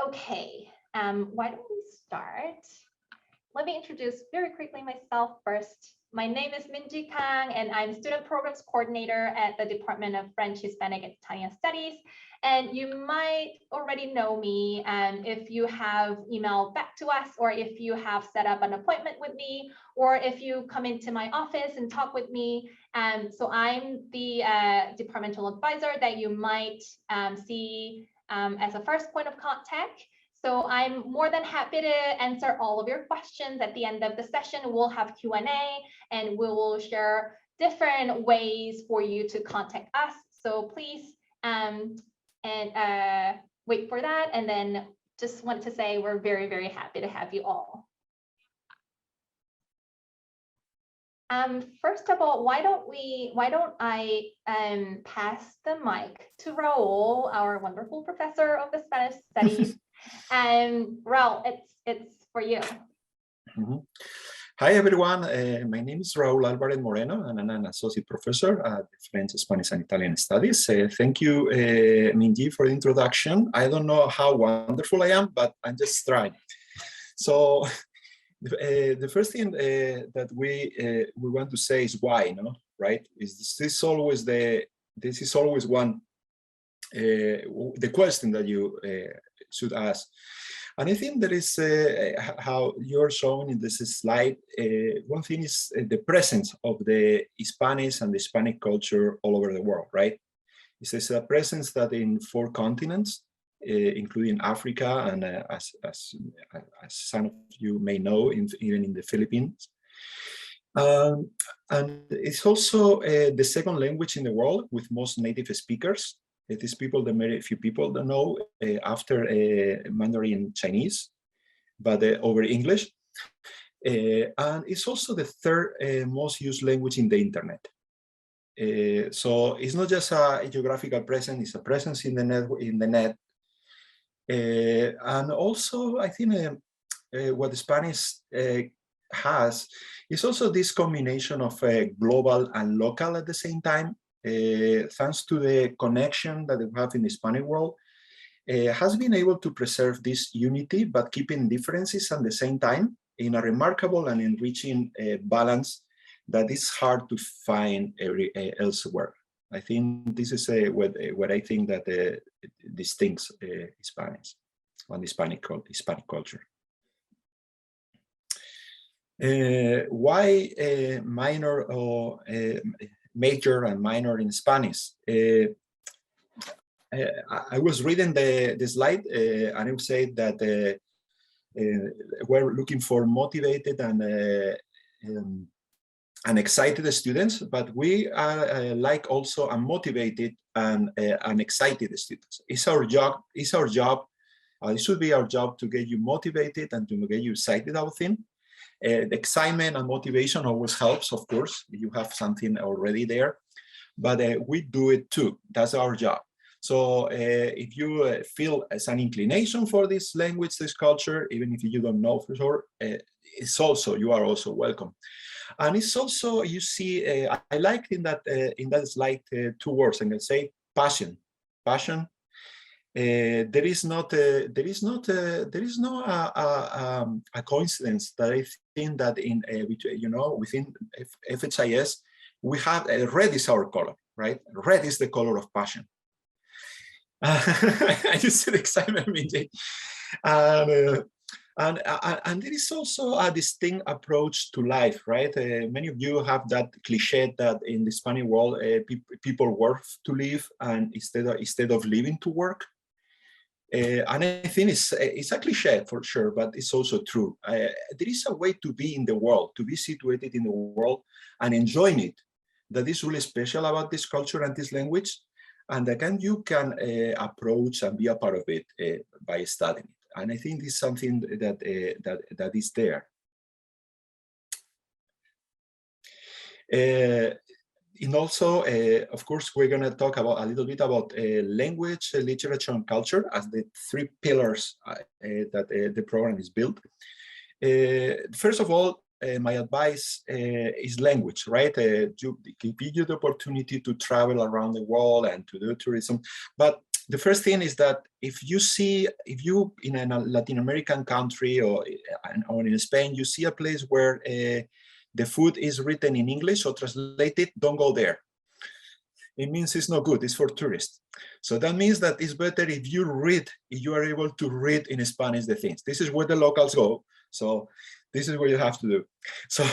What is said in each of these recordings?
Okay, why don't we start? Let me introduce very quickly myself first. My name is Minji Kang, and I'm Student Programs Coordinator at the Department of French, Hispanic, and Italian Studies. And you might already know me if you have emailed back to us, or if you have set up an appointment with me, or if you come into my office and talk with me. So I'm the departmental advisor that you might see as a first point of contact. So I'm more than happy to answer all of your questions. At the end of the session, we'll have Q&A, and we will share different ways for you to contact us. So please wait for that. And then just want to say we're very, very happy to have you all. First of all, why don't I pass the mic to Raul, our wonderful professor of the Spanish studies. Raul, it's for you. Mm-hmm. Hi, everyone. My name is Raul Alvarez Moreno, and I'm an associate professor at French, Spanish, and Italian Studies. Thank you, Minji, for the introduction. I don't know how wonderful I am, but I'm just trying. So the first thing that we want to say is why, no? Right? This is always one the question that you should ask. And I think that is how you're showing in this slide. One thing is the presence of the Hispanics and the Hispanic culture all over the world, right? It's a presence that in 4 continents, including Africa, and as some of you may know, even in the Philippines. And it's also the second language in the world with most native speakers. It is people that very few people that know after Mandarin Chinese, but over English. And it's also the 3rd most used language in the internet. So it's not just a geographical presence; it's a presence in the net. And also, I think what the Spanish has is also this combination of global and local at the same time. Thanks to the connection that we have in the Hispanic world, has been able to preserve this unity, but keeping differences at the same time in a remarkable and enriching balance that is hard to find elsewhere. I think this is what I think that distincts Hispanics and Hispanic culture. Why minor or major and minor in Spanish? I was reading the slide and it said that we're looking for motivated and excited students, but we are like also unmotivated and excited students. It's our job. It should be our job to get you motivated and to get you excited about things. The excitement and motivation always helps, of course, if you have something already there, but we do it too. That's our job. So if you feel as an inclination for this language, this culture, even if you don't know for sure, you are also welcome. And it's also, you see, I like in that slide 2 words. I'm going to say passion. There is no a coincidence that I think that within FHIS we have red is our color, right? Red is the color of passion. I just said excitement, Minji. And there is also a distinct approach to life, right? Many of you have that cliche that in the Spanish world, people work to live, and instead of living to work. And I think it's a cliche for sure, but it's also true. There is a way to be in the world, to be situated in the world and enjoying it. That is really special about this culture and this language, and again, you can approach and be a part of it by studying it. And I think this is something that is there. And also, of course, we're going to talk about a little bit about language, literature, and culture as the 3 pillars that the program is built. First of all, my advice is language, right? To give you the opportunity to travel around the world and to do tourism. But the first thing is that if you in a Latin American country or in Spain, you see a place where the food is written in English or translated, don't go there. It means it's not good, it's for tourists. So that means that it's better if you are able to read in Spanish the things. This is where the locals go. So this is what you have to do. So,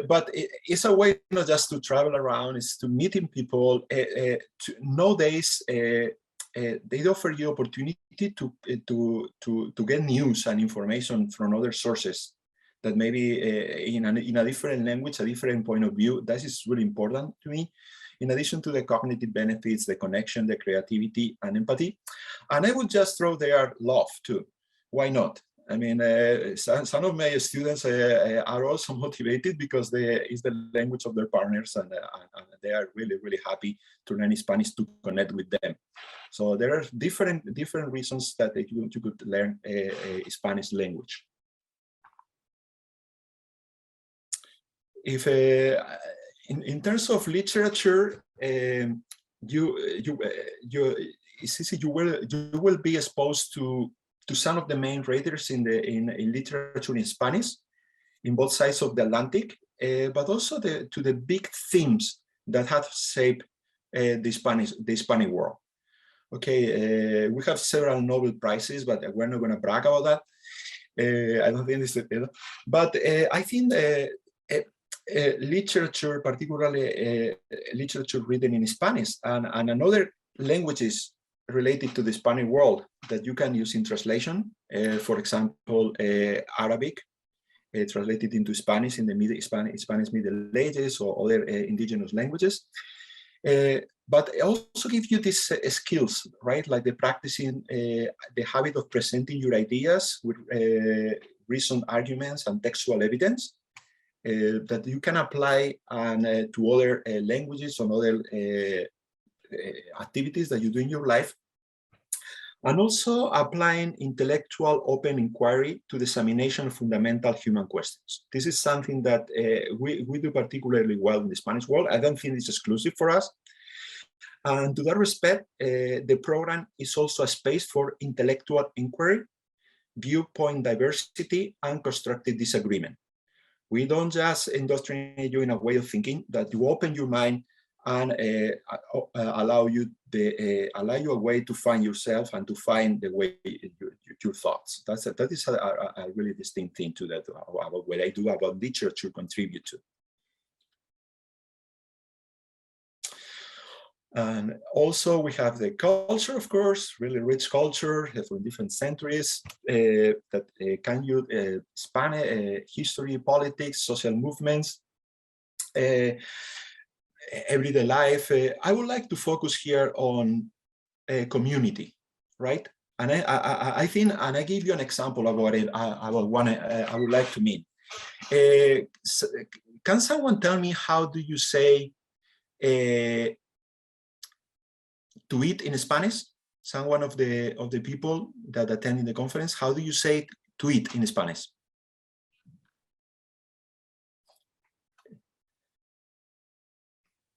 but it's a way not just to travel around, it's to meeting people. Nowadays, they offer you opportunity to get news and information from other sources that maybe in a different language, a different point of view. That is really important to me. In addition to the cognitive benefits, the connection, the creativity, and empathy. And I would just throw there love too. Why not? I mean, some of my students are also motivated because it's the language of their partners, and they are really, really happy to learn Spanish to connect with them. So there are different reasons that you could learn a Spanish language. If in terms of literature, you will be exposed to some of the main writers in literature in Spanish, in both sides of the Atlantic, but also to the big themes that have shaped the Hispanic world. Okay, we have several Nobel Prizes, but we're not going to brag about that. I don't think this is, but I think literature, particularly literature written in Spanish and another languages related to the Spanish world that you can use in translation. For example, Arabic, translated into Spanish in the Spanish Middle Ages or other indigenous languages. But also give you these skills, right? Like the practicing, the habit of presenting your ideas with reasoned arguments and textual evidence that you can apply to other languages and other activities that you do in your life. And also applying intellectual open inquiry to the examination of fundamental human questions. This is something that we do particularly well in the Spanish world. I don't think it's exclusive for us. And to that respect, the program is also a space for intellectual inquiry, viewpoint diversity, and constructive disagreement. We don't just indoctrinate you in a way of thinking, that you open your mind and allow you a way to find yourself and to find the way your thoughts. That is a really distinct thing to that about what I do about literature contribute to. And also we have the culture, of course, really rich culture from different centuries that can use Spanish history, politics, social movements, everyday life. I would like to focus here on community, right? And I think, and I give you an example about it, about one I would like to mean. Can someone tell me how do you say to eat in Spanish? Someone of the people that attended the conference, how do you say to eat in Spanish?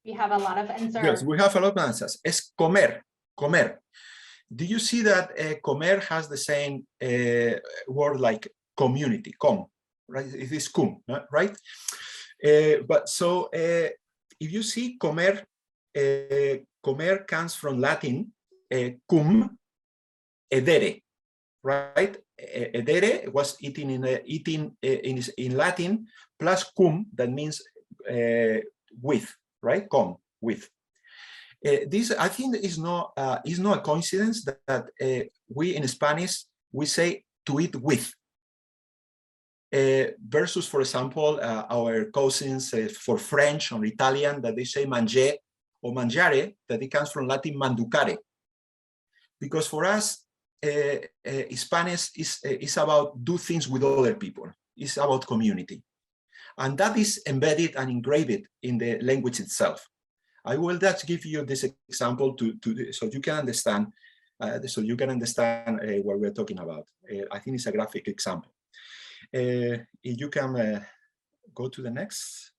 We have a lot of answers. Yes, we have a lot of answers. Es comer, comer. Do you see that comer has the same word like community, com, right? It is cum, right? But so if you see comer, comer comes from Latin, cum, edere, right? Edere was eating in Latin, plus cum, that means with, right? Come, with. This, I think, is not a coincidence that we in Spanish, we say to eat with. Versus, for example, our cousins for French or Italian, that they say manger or mangiare, that it comes from Latin manducare. Because for us, Spanish is about do things with other people. It's about community. And that is embedded and engraved in the language itself. I will just give you this example so you can understand what we're talking about. I think it's a graphic example. If you can go to the next.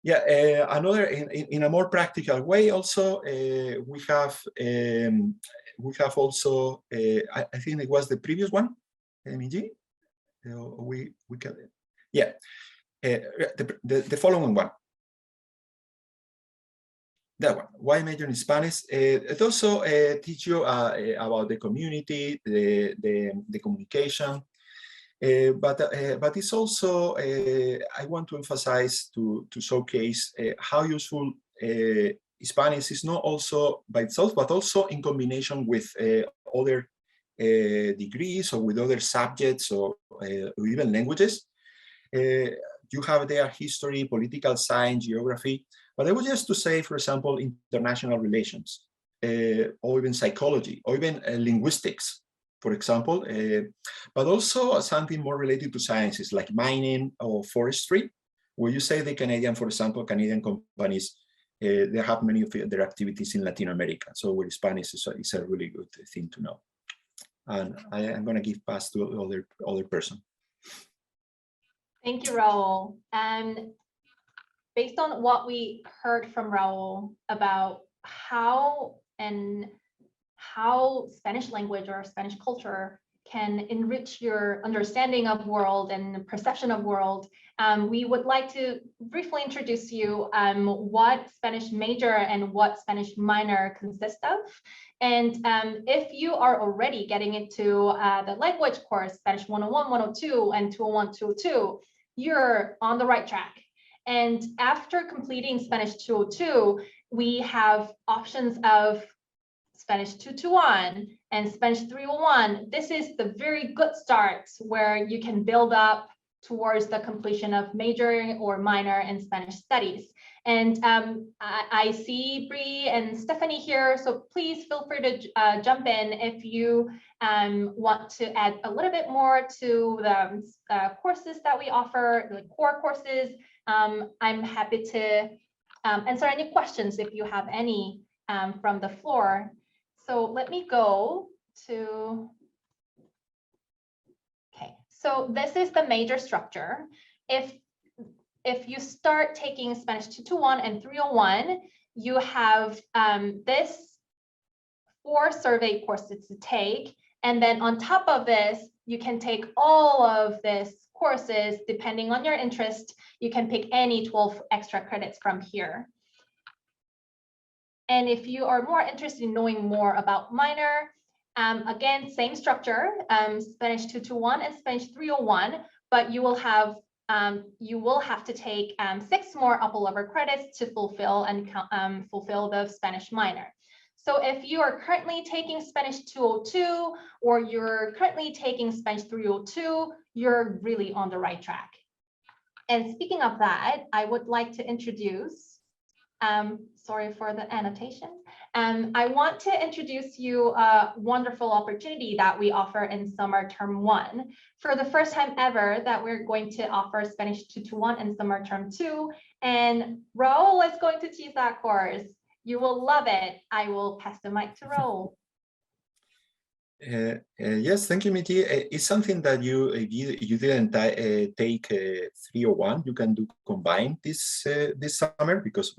Yeah, another in a more practical way. Also, we have also I think it was the previous one, MEG. We can, yeah, the following one. That one. Why major in Spanish? It also teach you about the community, the communication. But it's also, I want to emphasize to showcase how useful Spanish is, not also by itself, but also in combination with other degrees or with other subjects or even languages. You have there history, political science, geography, but I was just to say, for example, international relations, or even psychology, or even linguistics, for example, but also something more related to sciences like mining or forestry, where you say the Canadian, for example, Canadian companies, they have many of their activities in Latin America. So where Spanish is a really good thing to know. And I'm going to give pass to other person. Thank you, Raul. And based on what we heard from Raul about how Spanish language or Spanish culture can enrich your understanding of world and perception of world, we would like to briefly introduce you what Spanish major and what Spanish minor consist of. And if you are already getting into the language course, Spanish 101, 102, and 201, 202, you're on the right track. And after completing Spanish 202, we have options of Spanish 221 and Spanish 301. This is the very good start where you can build up towards the completion of major or minor in Spanish studies. And I see Bree and Stephanie here, so please feel free to jump in if you want to add a little bit more to the courses that we offer, the core courses. I'm happy to answer any questions if you have any from the floor. So let me go to, okay, so this is the major structure. If you start taking Spanish 221 and 301, you have this 4 survey courses to take. And then on top of this, you can take all of these courses, depending on your interest. You can pick any 12 extra credits from here. And if you are more interested in knowing more about minor, again, same structure, Spanish 221 and Spanish 301, but you will have to take 6 more upper level credits to fulfill the Spanish minor. So if you are currently taking Spanish 202 or you're currently taking Spanish 302, you're really on the right track. And speaking of that, I would like to introduce, sorry for the annotation. I want to introduce you a wonderful opportunity that we offer in summer term 1. For the first time ever that we're going to offer Spanish 221 in summer term 2. And Raul is going to teach that course. You will love it. I will pass the mic to Raul. Yes, thank you, Miti. It's something that if you didn't take 301, you can do combine this summer, because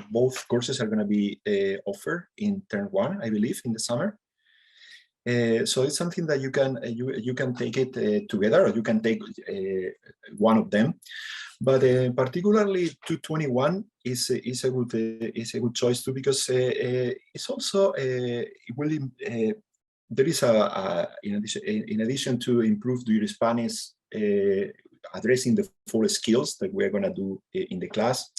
both courses are going to be offered in term 1, I believe, in the summer. So it's something that you can take it together, or you can take one of them. But particularly 221 is a good choice too, because it's also really. There is in addition to improve your Spanish, addressing the 4 skills that we're going to do in the class,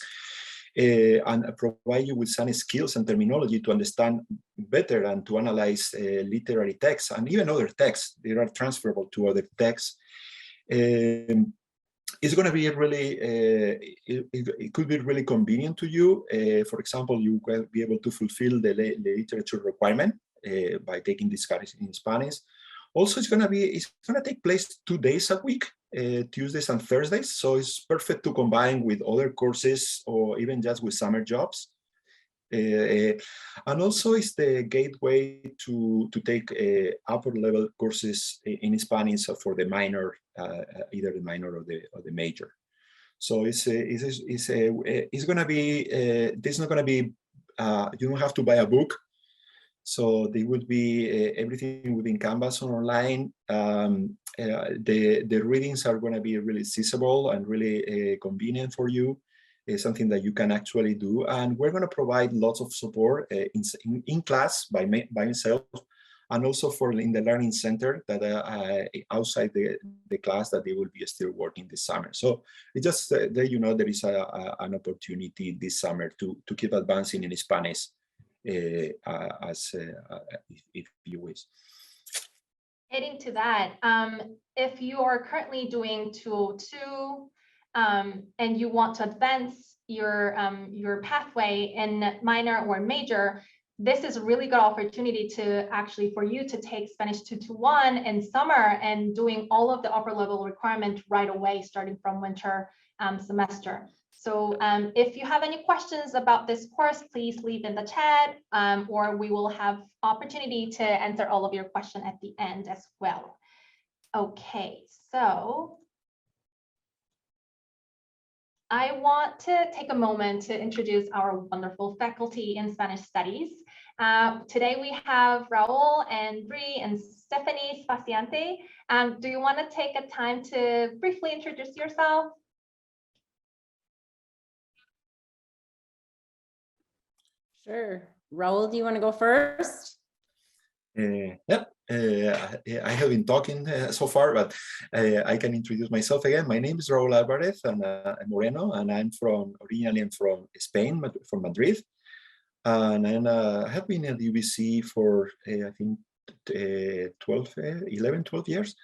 and provide you with some skills and terminology to understand better and to analyze literary texts and even other texts that are transferable to other texts. It's going to be really, it could be really convenient to you. For example, you will be able to fulfill the literature requirement by taking this class in Spanish. Also, it's going to take place 2 days a week, Tuesdays and Thursdays. So it's perfect to combine with other courses or even just with summer jobs. And also it's the gateway to take upper level courses in Spanish for the minor, either the minor or the major. So it's going to be, this is not going to be, you don't have to buy a book. So they would be, everything within Canvas or online. The readings are going to be really accessible and really convenient for you. It's something that you can actually do. And we're going to provide lots of support in class by myself, and also in the Learning Center that outside the class that they will be still working this summer. So it just there, you know, there is an opportunity this summer to keep advancing in Spanish if you wish. Adding to that, if you are currently doing 202 and you want to advance your pathway in minor or major, this is a really good opportunity to actually for you to take Spanish 221 in summer and doing all of the upper level requirement right away, starting from winter semester. So if you have any questions about this course, please leave in the chat, or we will have opportunity to answer all of your questions at the end as well. Okay, so I want to take a moment to introduce our wonderful faculty in Spanish studies. Today we have Raul and Bri and Stephanie Spaciante. Do you want to take a time to briefly introduce yourself? Sure. Raul, do you want to go first? Yep. I have been talking so far, but I can introduce myself again. My name is Raul Alvarez and Moreno, and I'm originally from Spain, from Madrid. And I have been at UBC for, I think, 11, 12 years.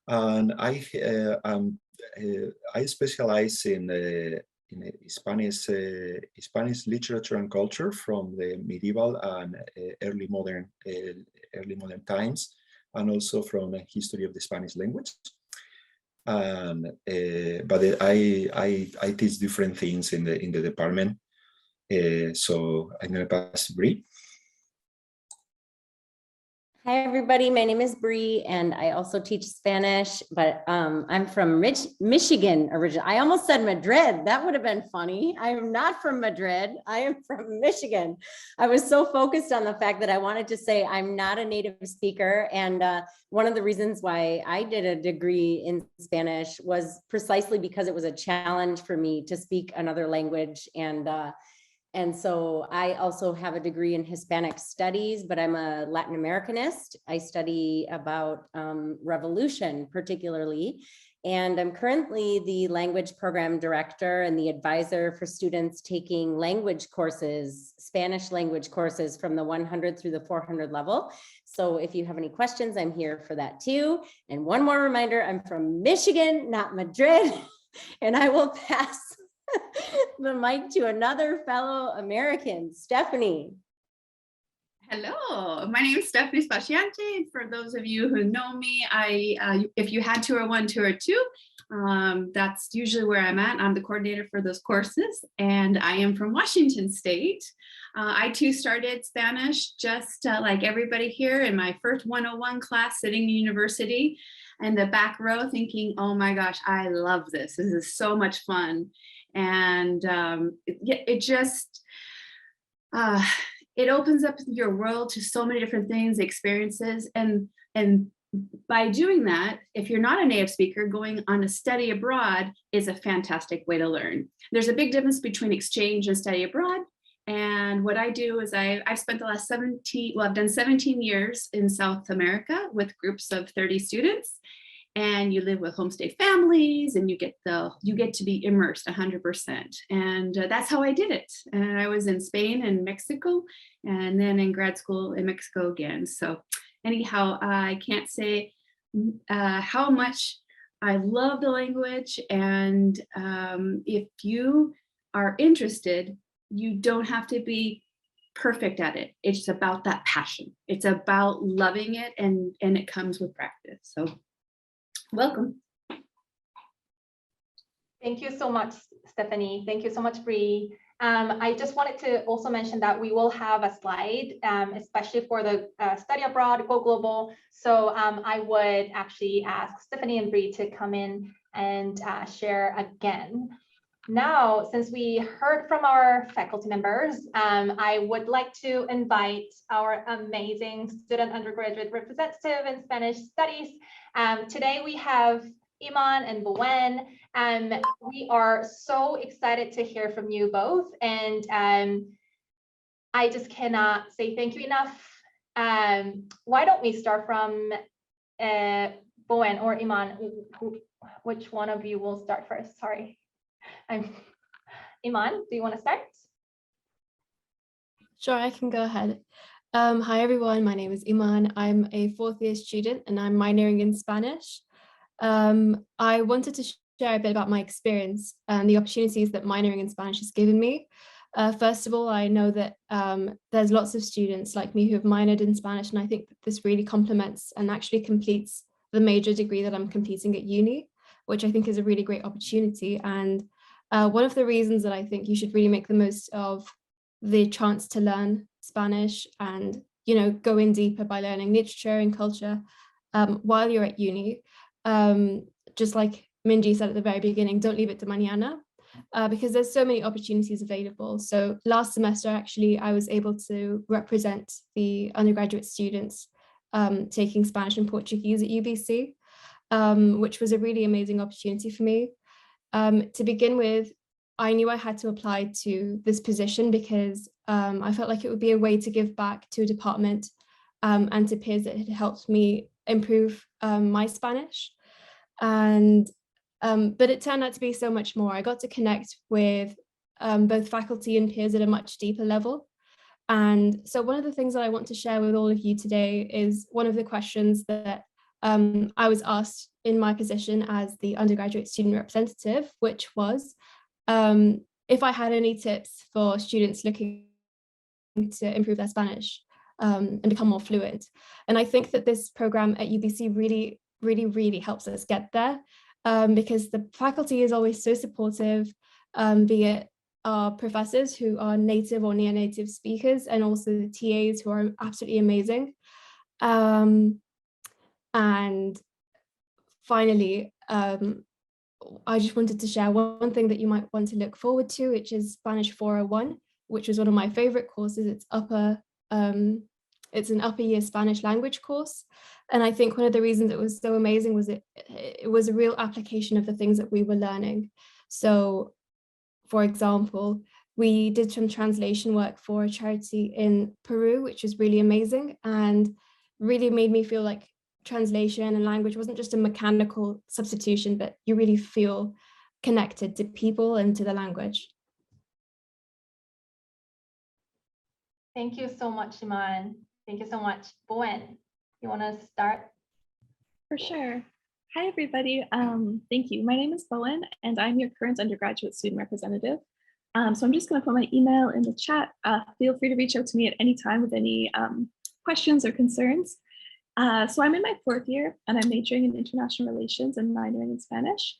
And I specialize in Spanish literature and culture from the medieval and early modern times, and also from the history of the Spanish language. But I teach different things in the department. So I'm going to pass to Bri. Hi, everybody. My name is Bri, and I also teach Spanish, but I'm from Michigan originally. I almost said Madrid. That would have been funny. I am not from Madrid. I am from Michigan. I was so focused on the fact that I wanted to say I'm not a native speaker. And one of the reasons why I did a degree in Spanish was precisely because it was a challenge for me to speak another language. And so I also have a degree in Hispanic studies, but I'm a Latin Americanist. I study about revolution particularly, and I'm currently the language program director and the advisor for students taking language courses, Spanish language courses from the 100 through the 400 level. So if you have any questions, I'm here for that too. And one more reminder, I'm from Michigan, not Madrid, and I will pass the mic to another fellow American, Stephanie. Hello, my name is Stephanie Spaciante. For those of you who know me, if you had 201, 202, that's usually where I'm at. I'm the coordinator for those courses, and I am from Washington State. I too started Spanish just like everybody here in my first 101 class sitting in university in the back row thinking, oh my gosh, I love this. This is so much fun. And it just, it opens up your world to so many different things, experiences. And by doing that, if you're not a native speaker, going on a study abroad is a fantastic way to learn. There's a big difference between exchange and study abroad. And what I do is I've spent the last I've done 17 years in South America with groups of 30 students. And you live with homestay families, and you get to be immersed 100%. And that's how I did it. And I was in Spain and Mexico, and then in grad school in Mexico again. So anyhow, I can't say how much I love the language. And if you are interested, you don't have to be perfect at it. It's about that passion. It's about loving it, and it comes with practice. So welcome. Thank you so much, Stephanie. Thank you so much, Bri. I just wanted to also mention that we will have a slide, especially for the study abroad, go global. So I would actually ask Stephanie and Bree to come in and share again. Now, since we heard from our faculty members, I would like to invite our amazing student undergraduate representative in Spanish studies. Today we have Iman and Bowen. We are so excited to hear from you both. And I just cannot say thank you enough. Why don't we start from Bowen or Iman? Which one of you will start first? Sorry. Iman, do you want to start? Sure, I can go ahead. Hi, everyone. My name is Iman. I'm a fourth year student and I'm minoring in Spanish. I wanted to share a bit about my experience and the opportunities that minoring in Spanish has given me. First of all, I know that there's lots of students like me who have minored in Spanish, and I think that this really complements and actually completes the major degree that I'm completing at uni, which I think is a really great opportunity. And one of the reasons that I think you should really make the most of the chance to learn Spanish and, you know, go in deeper by learning literature and culture while you're at uni. Just like Minji said at the very beginning, don't leave it to mañana, because there's so many opportunities available. So last semester, actually, I was able to represent the undergraduate students taking Spanish and Portuguese at UBC, which was a really amazing opportunity for me. To begin with, I knew I had to apply to this position because I felt like it would be a way to give back to a department and to peers that had helped me improve my Spanish. And but it turned out to be so much more. I got to connect with both faculty and peers at a much deeper level. And so one of the things that I want to share with all of you today is one of the questions that I was asked in my position as the undergraduate student representative, which was if I had any tips for students looking to improve their Spanish and become more fluent. And I think that this program at UBC really helps us get there, because the faculty is always so supportive, be it our professors who are native or near-native speakers, and also the TAs who are absolutely amazing. And finally, I just wanted to share one thing that you might want to look forward to, which is Spanish 401, which was one of my favorite courses. It's an upper year Spanish language course. And I think one of the reasons it was so amazing was it was a real application of the things that we were learning. So, for example, we did some translation work for a charity in Peru, which was really amazing and really made me feel like translation and language wasn't just a mechanical substitution, but you really feel connected to people and to the language. Thank you so much, Iman. Thank you so much. Bowen, you want to start? For sure. Hi, everybody. Thank you. My name is Bowen, and I'm your current undergraduate student representative. So I'm just going to put my email in the chat. Feel free to reach out to me at any time with any questions or concerns. So I'm in my fourth year, and I'm majoring in international relations and minoring in Spanish.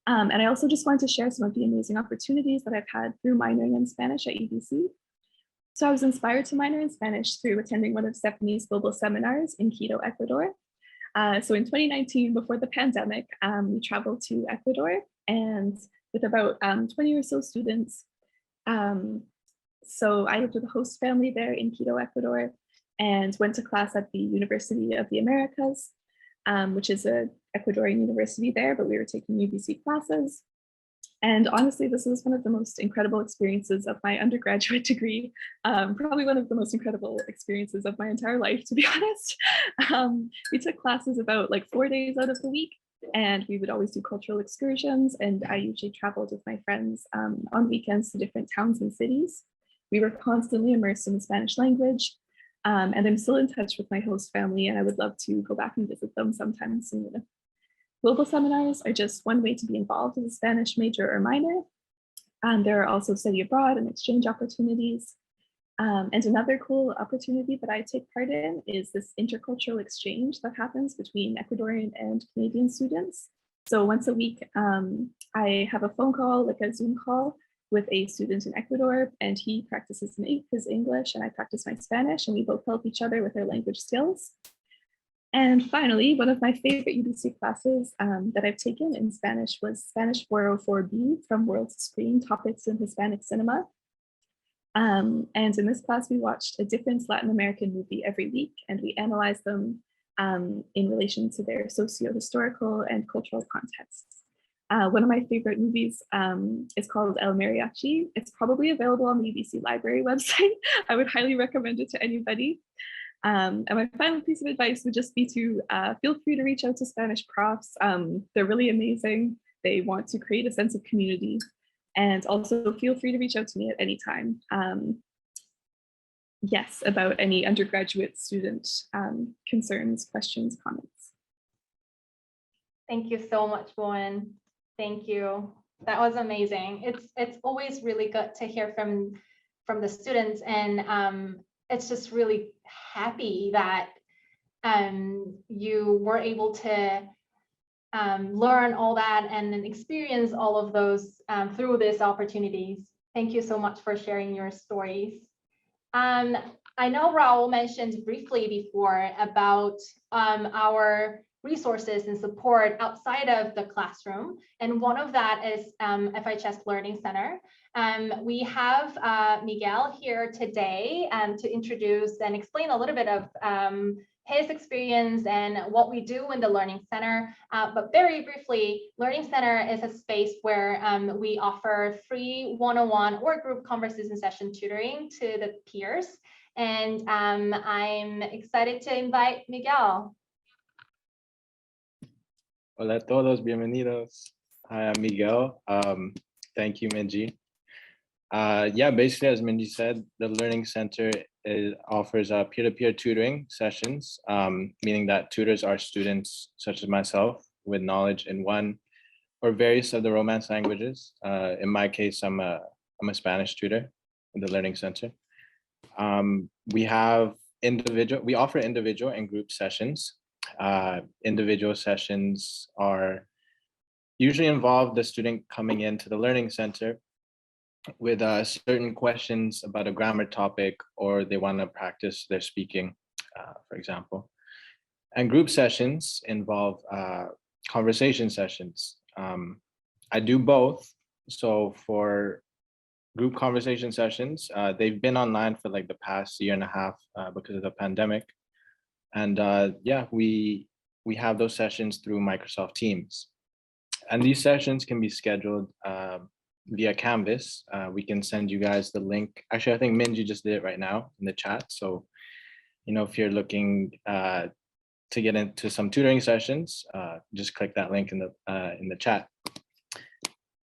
And I also just wanted to share some of the amazing opportunities that I've had through minoring in Spanish at UBC. So I was inspired to minor in Spanish through attending one of Stephanie's global seminars in Quito, Ecuador. So in 2019, before the pandemic, we traveled to Ecuador, and with about 20 or so students. So I lived with a host family there in Quito, Ecuador, and went to class at the University of the Americas, which is an Ecuadorian university there, but we were taking UBC classes. And honestly, this was one of the most incredible experiences of my undergraduate degree, probably one of the most incredible experiences of my entire life, to be honest. We took classes about like 4 days out of the week, and we would always do cultural excursions, and I usually traveled with my friends on weekends to different towns and cities. We were constantly immersed in the Spanish language, and I'm still in touch with my host family, and I would love to go back and visit them sometime soon. Global seminars are just one way to be involved as a Spanish major or minor. There are also study abroad and exchange opportunities. And another cool opportunity that I take part in is this intercultural exchange that happens between Ecuadorian and Canadian students. So once a week, I have a phone call, like a Zoom call, with a student in Ecuador, and he practices his English and I practice my Spanish, and we both help each other with our language skills. And finally, one of my favorite UBC classes that I've taken in Spanish was Spanish 404B, From World to Screen, Topics in Hispanic Cinema. And in this class, we watched a different Latin American movie every week, and we analyzed them in relation to their socio-historical and cultural contexts. One of my favorite movies is called El Mariachi. It's probably available on the UBC library website. I would highly recommend it to anybody. And my final piece of advice would just be to feel free to reach out to Spanish profs. They're really amazing. They want to create a sense of community. And also feel free to reach out to me at any time. Yes, about any undergraduate student concerns, questions, comments. Thank you so much, Bowen. Thank you. That was amazing. It's always really good to hear from the students, and it's just really happy that you were able to learn all that and then experience all of those through these opportunities. Thank you so much for sharing your stories. I know Raul mentioned briefly before about our resources and support outside of the classroom, and one of that is FHIS Learning Center. We have Miguel here today to introduce and explain a little bit of his experience and what we do in the Learning Center. But very briefly, Learning Center is a space where we offer free one-on-one or group conversation session tutoring to the peers. And I'm excited to invite Miguel. Hola a todos, bienvenidos. Hi, I'm Miguel. Thank you, Minji. Yeah, basically, as Minji said, the Learning Center offers peer-to-peer tutoring sessions, meaning that tutors are students such as myself with knowledge in one or various of the Romance languages. In my case, I'm a Spanish tutor in the Learning Center. We offer individual and group sessions. Individual sessions are usually involve the student coming into the Learning Center with certain questions about a grammar topic, or they want to practice their speaking, for example. And group sessions involve conversation sessions. I do both. So for group conversation sessions, they've been online for like the past year and a half because of the pandemic. And yeah, we have those sessions through Microsoft Teams. And these sessions can be scheduled via Canvas. We can send you guys the link. Actually, I think Minji just did it right now in the chat. So, if you're looking to get into some tutoring sessions, just click that link in the chat.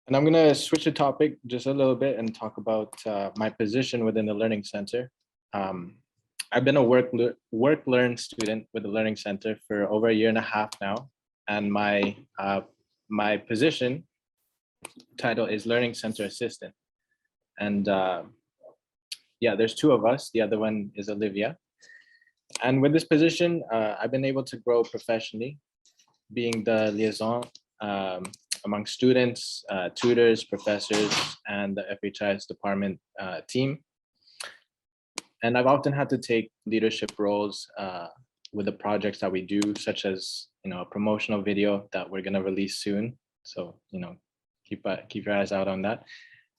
And I'm gonna switch the topic just a little bit and talk about my position within the Learning Center. I've been a work-learn student with the Learning Center for over a year and a half now, and my position title is Learning Center Assistant. And yeah, there's two of us. The other one is Olivia. And with this position, I've been able to grow professionally, being the liaison among students, tutors, professors, and the FHIS department team. And I've often had to take leadership roles with the projects that we do, such as a promotional video that we're going to release soon. So keep your eyes out on that.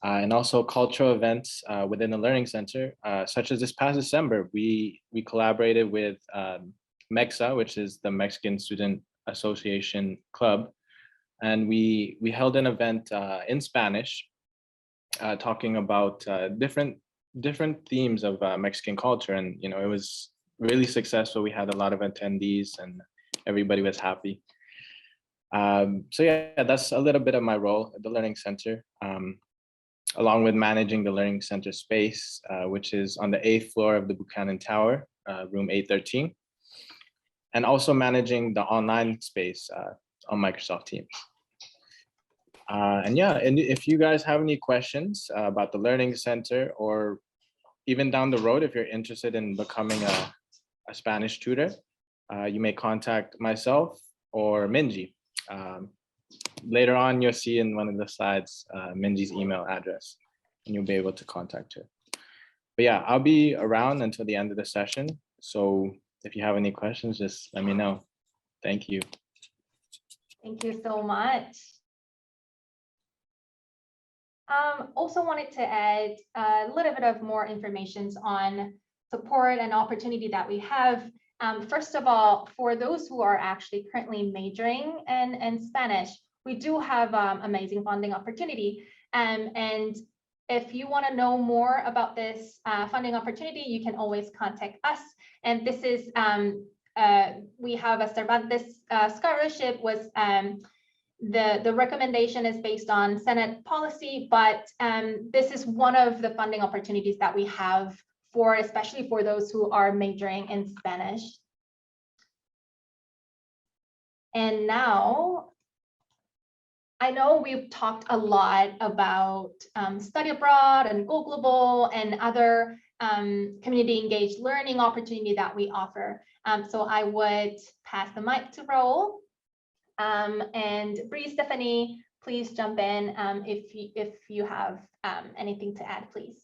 And also cultural events within the Learning Center, such as this past December, we collaborated with MEXA, which is the Mexican Student Association Club. And we held an event in Spanish, talking about different themes of Mexican culture. And, it was really successful. We had a lot of attendees and everybody was happy. So yeah, that's a little bit of my role at the Learning Center, along with managing the Learning Center space, which is on the 8th floor of the Buchanan Tower, room 813, and also managing the online space on Microsoft Teams. And yeah, and if you guys have any questions about the Learning Center, or even down the road, if you're interested in becoming a Spanish tutor, you may contact myself or Minji. Later on, you'll see in one of the slides Minji's email address. and you'll be able to contact her. But yeah, I'll be around until the end of the session. So if you have any questions, just let me know. Thank you. Thank you so much. Also wanted to add a little bit of more information on support and opportunity that we have. First of all, for those who are actually currently majoring in Spanish, we do have amazing funding opportunity. And if you want to know more about this funding opportunity, you can always contact us. And this is, we have a Cervantes scholarship was the recommendation is based on Senate policy, but this is one of the funding opportunities that we have for, especially for those who are majoring in Spanish. And now, I know we've talked a lot about study abroad and go global and other community engaged learning opportunity that we offer. So I would pass the mic to Raul. And Bree, Stephanie, please jump in if you have anything to add, please.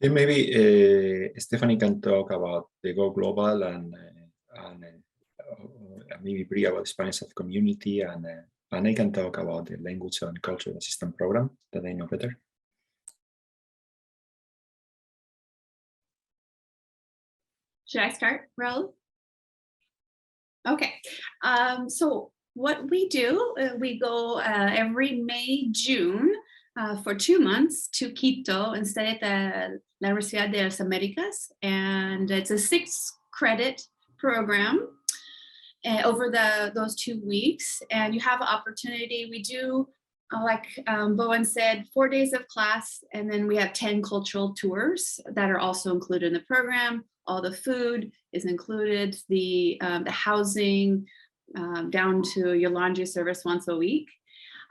And maybe Stephanie can talk about the Go Global and maybe Bree about Spanish community, and I can talk about the language and cultural assistance program that I know better. Should I start, Raul? Okay, so what we do, we go every May, June for 2 months to Quito and study at the La Universidad de las Americas, and it's a 6-credit program over those 2 weeks, and you have an opportunity. We do, like Bowen said, 4 days of class, and then we have 10 cultural tours that are also included in the program. All the food is included, the housing, down to your laundry service once a week.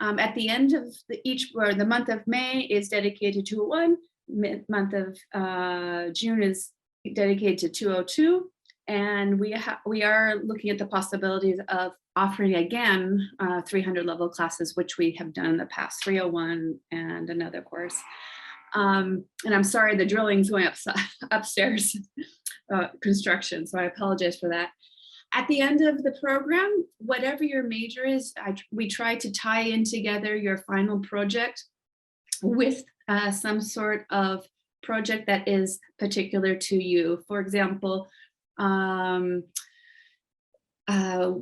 At the end of the month of May is dedicated to 201, month of June is dedicated to 202, and we are looking at the possibilities of offering again 300 level classes, which we have done in the past, 301 and another course. And I'm sorry, the drilling's going upstairs, construction, so I apologize for that. At the end of the program, whatever your major is, we try to tie in together your final project with some sort of project that is particular to you. For example,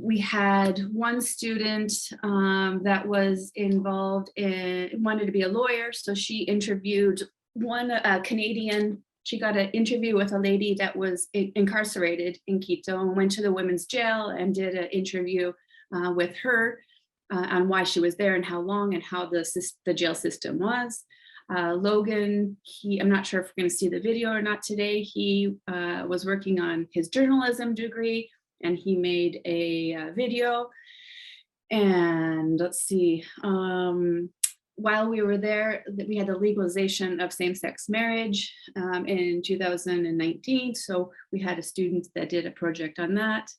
we had one student that was involved in, wanted to be a lawyer, so she interviewed one Canadian. She got an interview with a lady that was incarcerated in Quito and went to the women's jail and did an interview with her on why she was there and how long and how the jail system was. Logan, I'm not sure if we're going to see the video or not today. He was working on his journalism degree and he made a video. And let's see, while we were there, we had the legalization of same-sex marriage in 2019. So we had a student that did a project on that.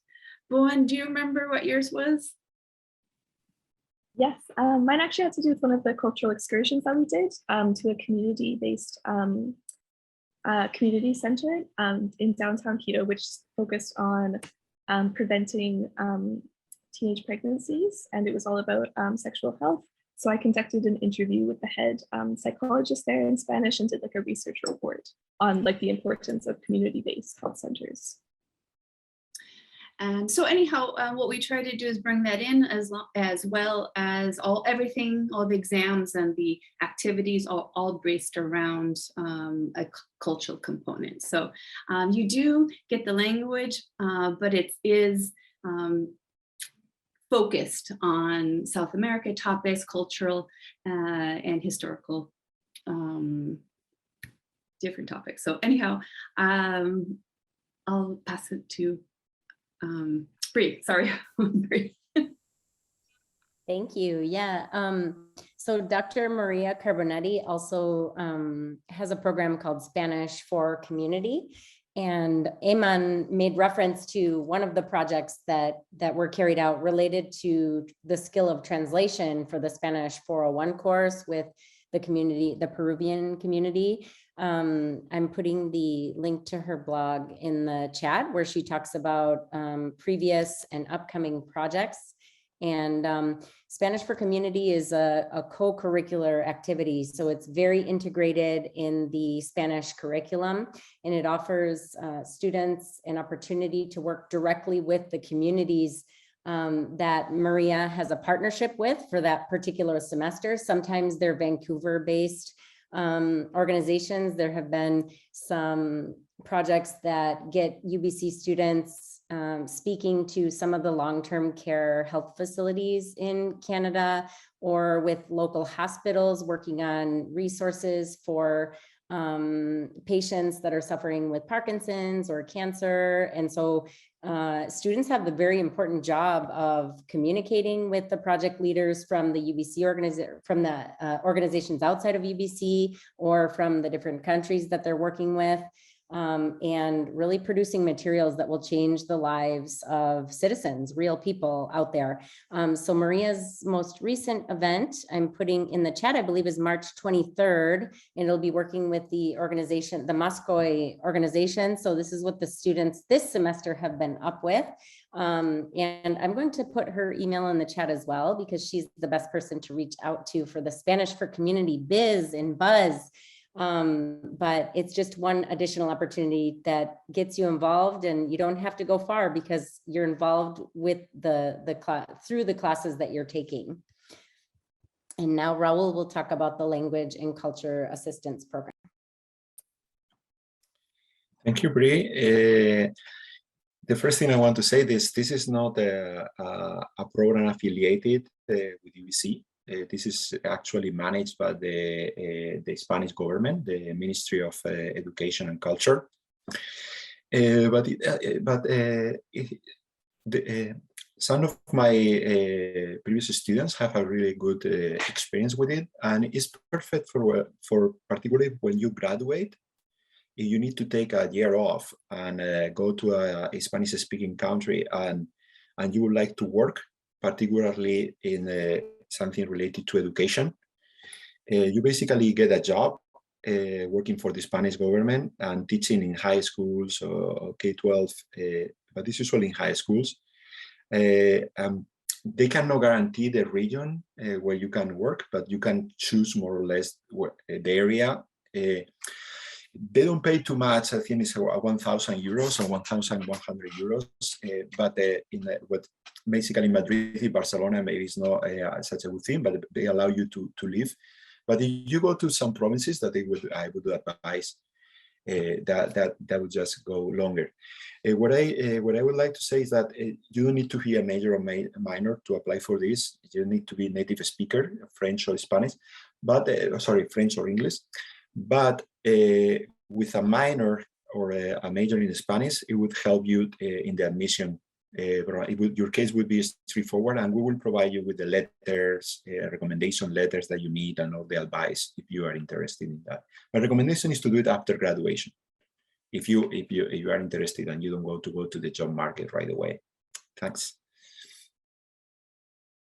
Bowen, do you remember what yours was? Yes, mine actually had to do with one of the cultural excursions that we did to a community-based community center in downtown Quito, which focused on preventing teenage pregnancies, and it was all about sexual health. So I conducted an interview with the head psychologist there in Spanish and did like a research report on like the importance of community-based health centers. And so anyhow, what we try to do is bring that in as well as all the exams and the activities all based around a cultural component. So you do get the language, but it is focused on South America topics, cultural and historical, different topics. So anyhow, I'll pass it to Bree, sorry, Bree. Thank you. Yeah. So Dr. Maria Carbonetti also has a program called Spanish for Community. And Eman made reference to one of the projects that were carried out related to the skill of translation for the Spanish 401 course with the community, the Peruvian community. I'm putting the link to her blog in the chat where she talks about previous and upcoming projects. And Spanish for Community is a co-curricular activity. So it's very integrated in the Spanish curriculum, and it offers students an opportunity to work directly with the communities that Maria has a partnership with for that particular semester. Sometimes they're Vancouver-based organizations. There have been some projects that get UBC students speaking to some of the long-term care health facilities in Canada, or with local hospitals working on resources for patients that are suffering with Parkinson's or cancer. And so students have the very important job of communicating with the project leaders from the UBC organizations outside of UBC, or from the different countries that they're working with. And really producing materials that will change the lives of citizens, real people out there. So Maria's most recent event, I'm putting in the chat, I believe is March 23rd, and it'll be working with the organization, the Moscow organization. So this is what the students this semester have been up with. And I'm going to put her email in the chat as well, because she's the best person to reach out to for the Spanish for Community biz and buzz. But it's just one additional opportunity that gets you involved, and you don't have to go far because you're involved with the class through the classes that you're taking. And now Raul will talk about the Language and Culture Assistance Program. Thank you, Bree. The first thing I want to say is this is not a program affiliated with UBC. This is actually managed by the Spanish government, the Ministry of Education and Culture. Some of my previous students have a really good experience with it, and it's perfect for particularly when you graduate. You need to take a year off and go to a Spanish-speaking country, and you would like to work, particularly in something related to education. You basically get a job working for the Spanish government and teaching in high schools or K-12, but it's usually in high schools. They cannot guarantee the region where you can work, but you can choose more or less the area. They don't pay too much. I think it's 1,000 euros or 1,100 euros. But basically Madrid, Barcelona, maybe it's not such a good thing, but they allow you to live. But if you go to some provinces, that I would advise that would just go longer. What I would like to say is that you don't need to be a major or minor to apply for this. You need to be a native speaker, French or Spanish, but French or English. But with a minor or a major in Spanish, it would help you in the admission. Your case would be straightforward, and we will provide you with the letters, recommendation letters that you need, and all the advice if you are interested in that. My recommendation is to do it after graduation, if you are interested and you don't go to the job market right away. Thanks.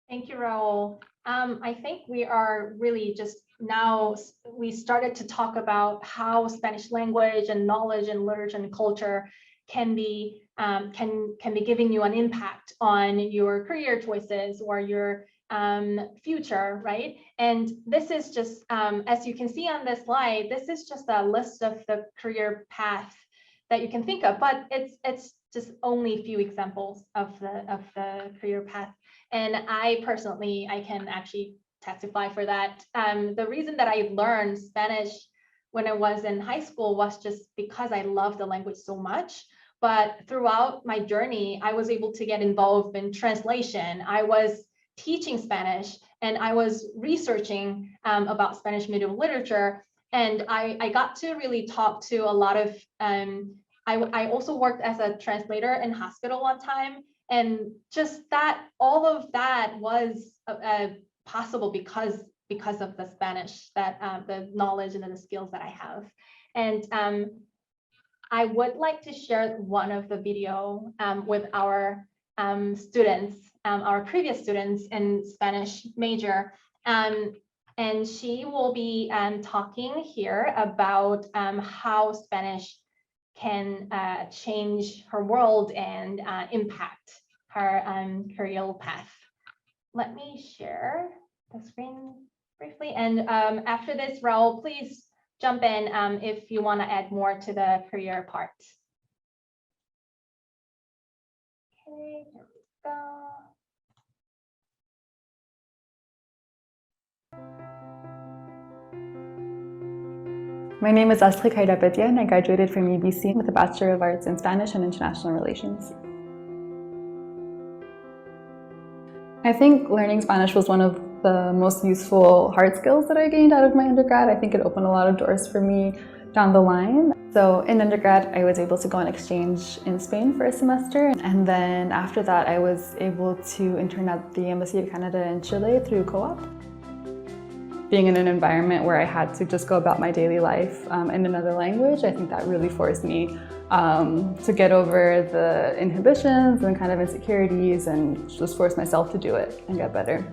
Thank you, Raul. I think we are really just now, we started to talk about how Spanish language and knowledge and literature and culture can be giving you an impact on your career choices or your future, right? And this is just, as you can see on this slide, this is just a list of the career path that you can think of, but it's just only a few examples of the career path. And I personally, I can actually testify for that. The reason that I learned Spanish when I was in high school was just because I love the language so much. But throughout my journey, I was able to get involved in translation. I was teaching Spanish and I was researching about Spanish medieval literature. And I got to really talk to a lot of, I also worked as a translator in hospital one time. And just that, all of that was possible because of the Spanish, that the knowledge and the skills that I have. And I would like to share one of the video with our students, our previous students in Spanish major. And she will be talking here about how Spanish can change her world and impact her career path. Let me share the screen briefly. And after this, Raul, please jump in if you want to add more to the career part. Okay, here we go. My name is Asli Kairapetia and I graduated from UBC with a Bachelor of Arts in Spanish and International Relations. I think learning Spanish was one of the most useful hard skills that I gained out of my undergrad. I think it opened a lot of doors for me down the line. So in undergrad, I was able to go on exchange in Spain for a semester. And then after that, I was able to intern at the Embassy of Canada in Chile through co-op. Being in an environment where I had to just go about my daily life in another language, I think that really forced me to get over the inhibitions and kind of insecurities and just force myself to do it and get better.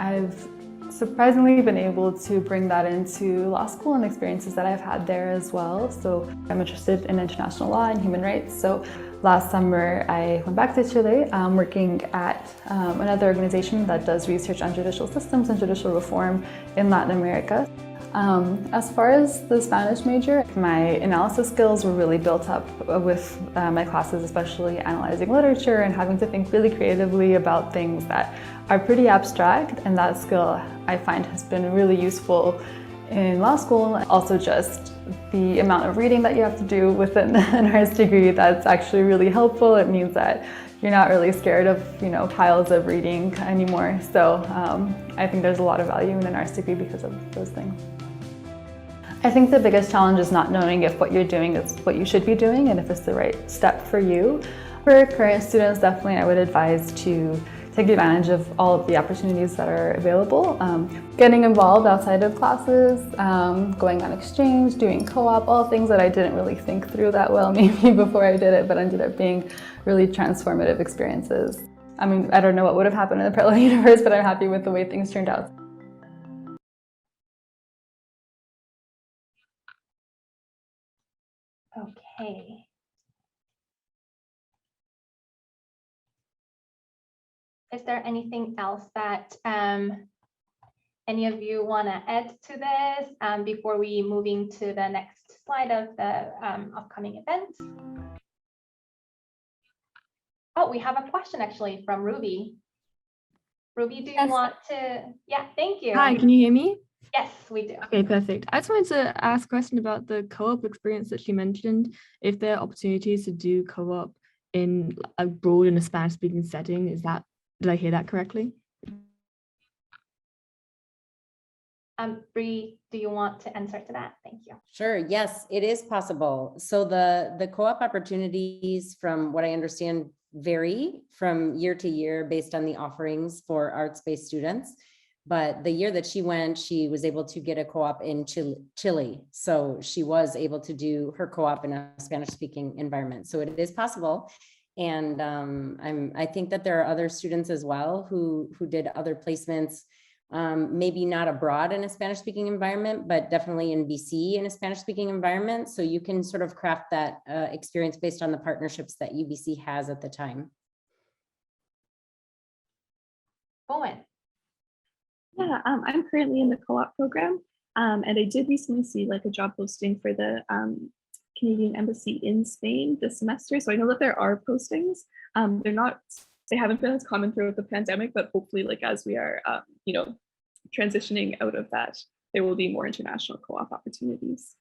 I've surprisingly been able to bring that into law school and experiences that I've had there as well. So I'm interested in international law and human rights. So last summer I went back to Chile working at another organization that does research on judicial systems and judicial reform in Latin America. As far as the Spanish major, my analysis skills were really built up with my classes, especially analyzing literature and having to think really creatively about things that are pretty abstract, and that skill I find has been really useful in law school. Also just the amount of reading that you have to do within an arts degree, that's actually really helpful. It means that you're not really scared of, piles of reading anymore. So I think there's a lot of value in an arts degree because of those things. I think the biggest challenge is not knowing if what you're doing is what you should be doing and if it's the right step for you. For current students, definitely I would advise to take advantage of all of the opportunities that are available. Getting involved outside of classes, going on exchange, doing co-op, all things that I didn't really think through that well maybe before I did it, but ended up being really transformative experiences. I mean, I don't know what would have happened in the parallel universe, but I'm happy with the way things turned out. Okay. Is there anything else that any of you want to add to this before we moving to the next slide of the upcoming events? Oh, we have a question actually from Ruby. Ruby, do you want to? Yeah, thank you. Hi, can you hear me? Yes, we do. Okay, perfect. I just wanted to ask a question about the co-op experience that she mentioned. If there are opportunities to do co-op in abroad in a Spanish-speaking setting, did I hear that correctly? Bree, do you want to answer to that? Thank you. Sure. Yes, it is possible. So the co-op opportunities, from what I understand, vary from year to year based on the offerings for arts-based students. But the year that she went, she was able to get a co-op in Chile. So she was able to do her co-op in a Spanish-speaking environment. So it is possible. And I think that there are other students as well who did other placements, maybe not abroad in a Spanish-speaking environment, but definitely in BC in a Spanish-speaking environment. So you can sort of craft that experience based on the partnerships that UBC has at the time. Owen. Yeah, I'm currently in the co-op program, and I did recently see a job posting for the Canadian Embassy in Spain this semester. So I know that there are postings. They haven't been as common throughout the pandemic, but hopefully as we are, transitioning out of that, there will be more international co-op opportunities.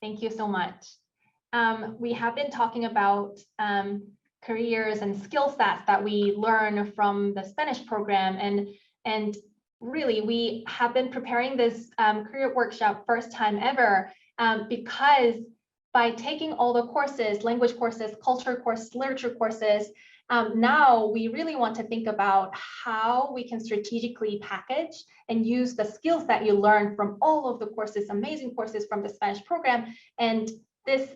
Thank you so much. We have been talking about careers and skill sets that we learn from the Spanish program, and really we have been preparing this career workshop first time ever because by taking all the courses, language courses, culture courses, literature courses, Now we really want to think about how we can strategically package and use the skills that you learn from all of the courses, amazing courses from the Spanish program. And this,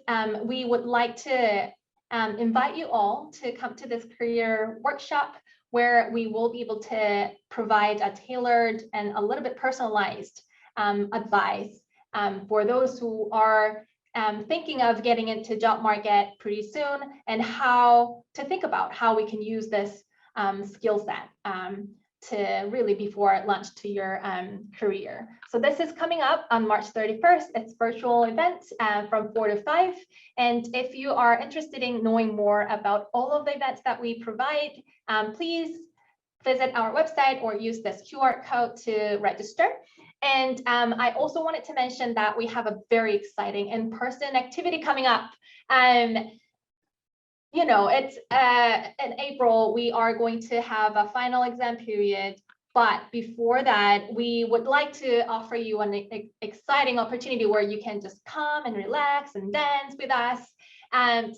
we would like to invite you all to come to this career workshop where we will be able to provide a tailored and a little bit personalized advice for those who are thinking of getting into job market pretty soon, and how to think about how we can use this skill set to really before launch to your career. So this is coming up on March 31st. It's virtual event from 4 to 5. And if you are interested in knowing more about all of the events that we provide, please visit our website or use this QR code to register. And I also wanted to mention that we have a very exciting in-person activity coming up. You know, it's in April, we are going to have a final exam period. But before that, we would like to offer you an exciting opportunity where you can just come and relax and dance with us.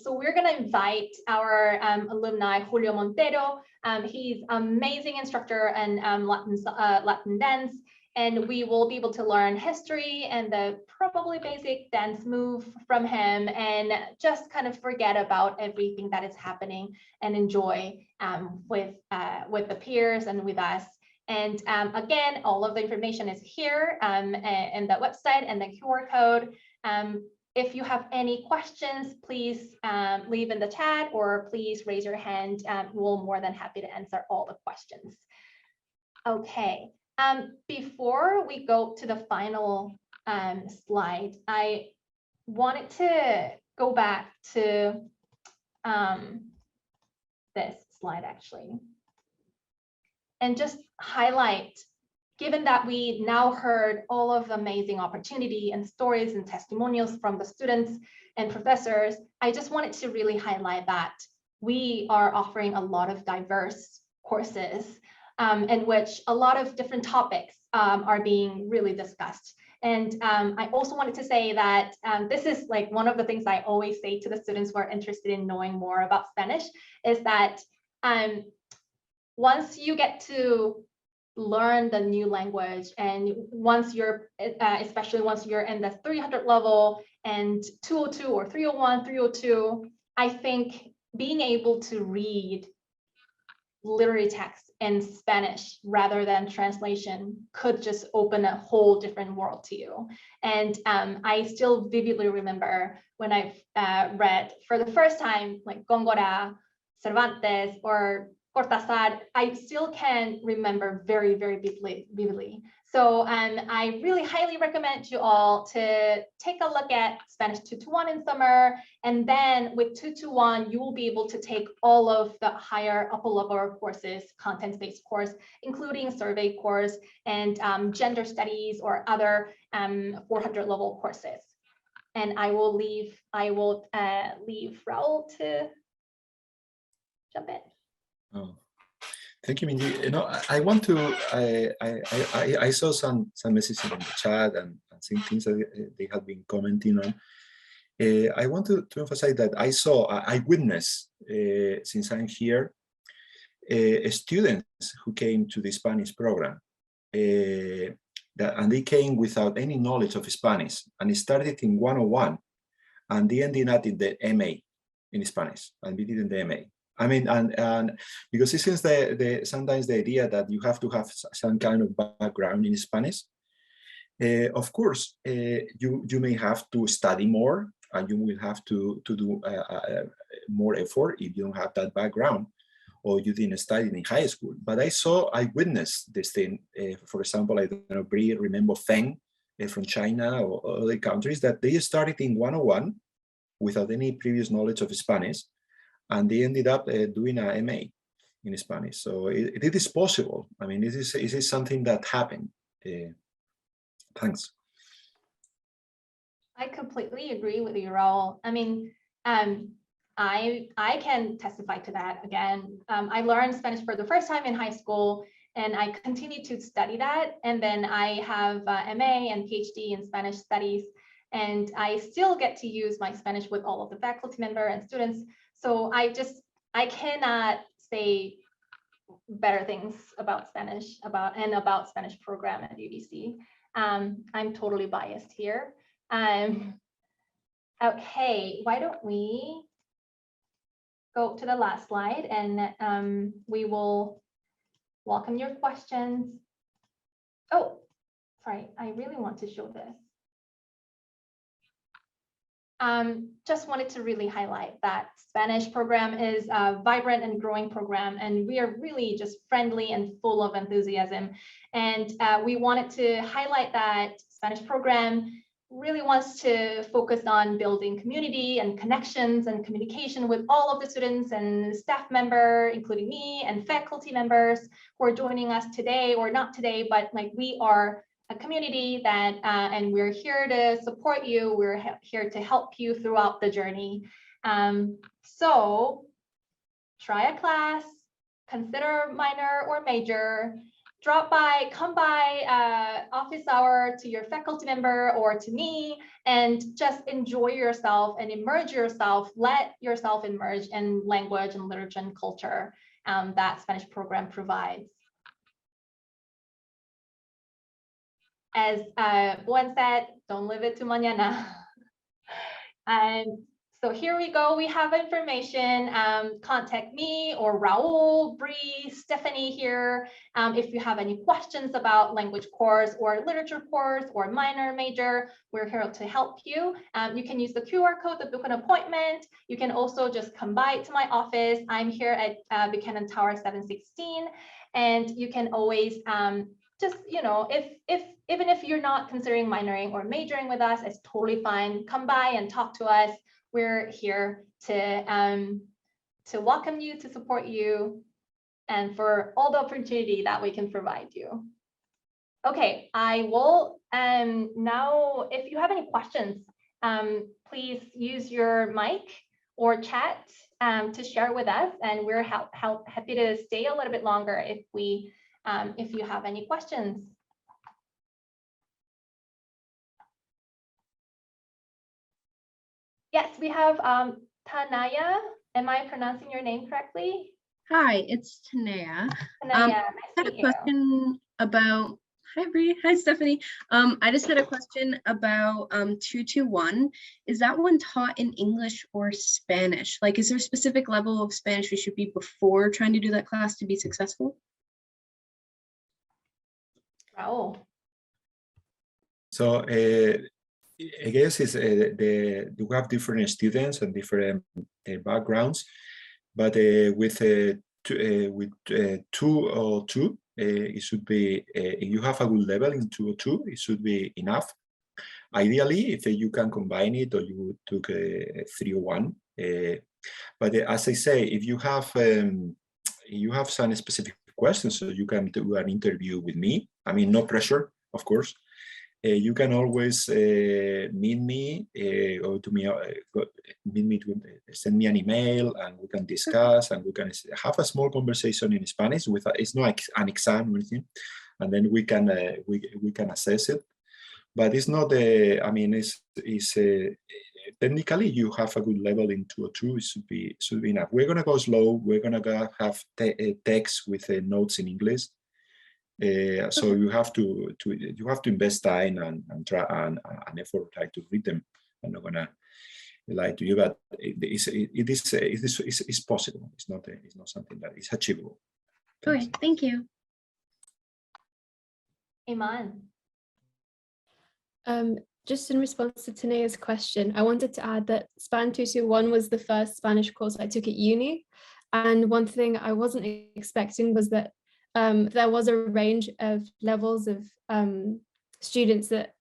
So we're going to invite our alumni, Julio Montero. He's an amazing instructor in Latin dance. And we will be able to learn history and the probably basic dance move from him, and just kind of forget about everything that is happening and enjoy with the peers and with us. And again, all of the information is here in the website and the QR code. If you have any questions, please leave in the chat or please raise your hand. We're more than happy to answer all the questions. Okay. Before we go to the final slide, I wanted to go back to this slide actually, and just highlight, given that we now heard all of the amazing opportunity and stories and testimonials from the students and professors, I just wanted to really highlight that we are offering a lot of diverse courses in which a lot of different topics are being really discussed. And I also wanted to say that this is like one of the things I always say to the students who are interested in knowing more about Spanish, is that once you get to learn the new language, and once you're, especially once you're in the 300 level and 202 or 301, 302, I think being able to read literary text in Spanish rather than translation could just open a whole different world to you. And I still vividly remember when I read for the first time like Góngora, Cervantes, or Cortázar, I still can remember very, very vividly. So I really highly recommend you all to take a look at Spanish 221 in summer. And then with 221, you will be able to take all of the higher upper level courses, content-based course, including survey course and gender studies or other 400 level courses. And I will leave Raul to jump in. Oh, thank you, Mindy. You know, I want to. I saw some messages in the chat and some things that they have been commenting on. I want to emphasize that I witnessed since I'm here, students who came to the Spanish program, and they came without any knowledge of Spanish, and it started in 101, and they ended up in the MA in Spanish, and we did in the MA. I mean, and because this is sometimes the idea that you have to have some kind of background in Spanish. Of course, you may have to study more, and you will have to do more effort if you don't have that background, or you didn't study in high school. But I witnessed this thing. For example, I don't know, Brie, remember Feng from China or other countries, that they started in 101 without any previous knowledge of Spanish. And they ended up doing a MA in Spanish. So it is possible. I mean, it is something that happened. Thanks. I completely agree with you, Raul. I mean, I can testify to that again. I learned Spanish for the first time in high school, and I continue to study that. And then I have MA and PhD in Spanish studies, and I still get to use my Spanish with all of the faculty members and students. So I just I cannot say better things about Spanish about Spanish program at UBC. I'm totally biased here. Okay, why don't we go to the last slide and we will welcome your questions. Oh, sorry, I really want to show this. Just wanted to really highlight that Spanish program is a vibrant and growing program, and we are really just friendly and full of enthusiasm. And we wanted to highlight that Spanish program really wants to focus on building community and connections and communication with all of the students and staff member, including me and faculty members who are joining us today, or not today, but like we are a community that, and we're here to support you. We're here to help you throughout the journey. So try a class, consider minor or major, come by office hour to your faculty member or to me, and just enjoy yourself and immerse yourself, let yourself immerse in language and literature and culture that Spanish program provides. As Gwen said, don't leave it to mañana. And so here we go. We have information. Contact me or Raul, Bree, Stephanie here. If you have any questions about language course or literature course or minor, major, we're here to help you. You can use the QR code to book an appointment. You can also just come by to my office. I'm here at Buchanan Tower 716. And you can always just, you know, even if you're not considering minoring or majoring with us, it's totally fine. Come by and talk to us. We're here to welcome you, to support you, and for all the opportunity that we can provide you. Okay, I will now, if you have any questions, please use your mic or chat to share with us, and we're happy to stay a little bit longer if you have any questions. Yes, we have Tanaya. Am I pronouncing your name correctly? Hi, it's Tanaya. Tanaya, nice I to had meet a question about, hi Bree, hi Stephanie. I just had a question about 221. Is that one taught in English or Spanish? Like, is there a specific level of Spanish we should be before trying to do that class to be successful? Raul. So I guess it's we have different students and different backgrounds, but with 202, it should be, if you have a good level in 202, it should be enough. Ideally, if you can combine it, or you took 301. But as I say, if you have some specific questions, so you can do an interview with me. I mean, no pressure, of course. You can always meet me or send me an email, and we can discuss, and we can have a small conversation in Spanish. It's not an exam or anything, and then we can assess it. But it's not I mean, it's technically you have a good level in 202. It should be enough. We're gonna go slow. We're gonna have text with notes in English. So you have to invest time and try and effort, try to read them. I'm not gonna lie to you, but it is possible. It's not something that is achievable. Okay, thank you. Iman. Just in response to Tanea's question, I wanted to add that Span 221 was the first Spanish course I took at uni. And one thing I wasn't expecting was that there was a range of levels of students that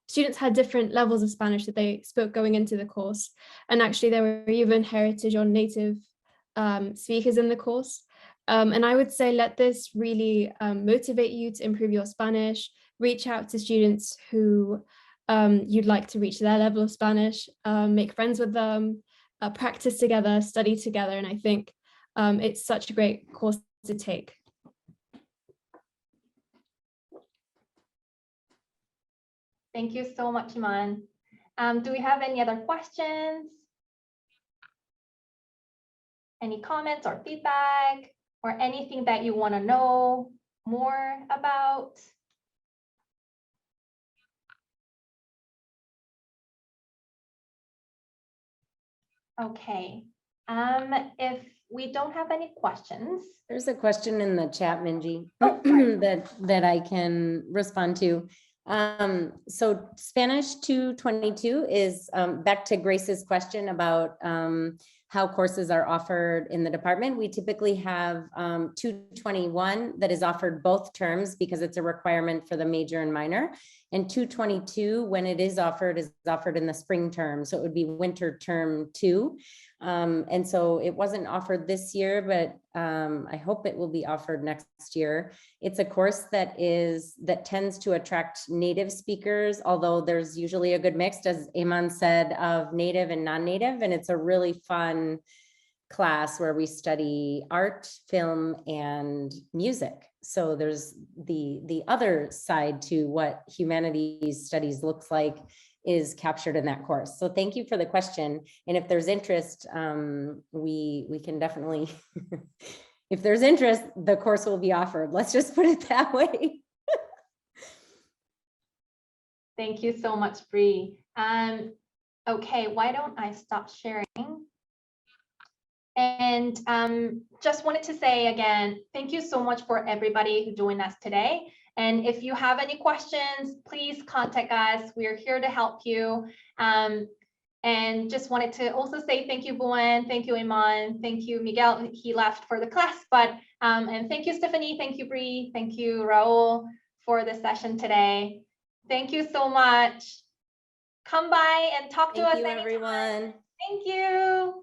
students had different levels of Spanish that they spoke going into the course. And actually there were even heritage or native speakers in the course. And I would say let this really motivate you to improve your Spanish, reach out to students who you'd like to reach their level of Spanish, make friends with them, practice together, study together. And I think it's such a great course to take. Thank you so much, Iman. Do we have any other questions? Any comments or feedback or anything that you want to know more about? Okay, if we don't have any questions. There's a question in the chat, Minji, Oh, sorry. that I can respond to. So Spanish 222 is back to Grace's question about how courses are offered in the department. We typically have 221 that is offered both terms because it's a requirement for the major and minor. And 222, when it is offered in the spring term. So it would be winter term 2. And so it wasn't offered this year, but I hope it will be offered next year. It's a course that tends to attract native speakers, although there's usually a good mix, as Iman said, of native and non-native. And it's a really fun class where we study art, film, and music. So there's the other side to what humanities studies looks like is captured in that course. So thank you for the question. And if there's interest, we can definitely, if there's interest, the course will be offered. Let's just put it that way. Thank you so much, Bree. Okay, why don't I stop sharing? And just wanted to say again, thank you so much for everybody who joined us today. And if you have any questions, please contact us. We are here to help you. And just wanted to also say thank you, Buen, thank you, Iman, thank you, Miguel. He left for the class, but and thank you, Stephanie, thank you, Bree, thank you, Raul, for the session today. Thank you so much. Come by and talk to us anytime. Thank you, everyone. Thank you.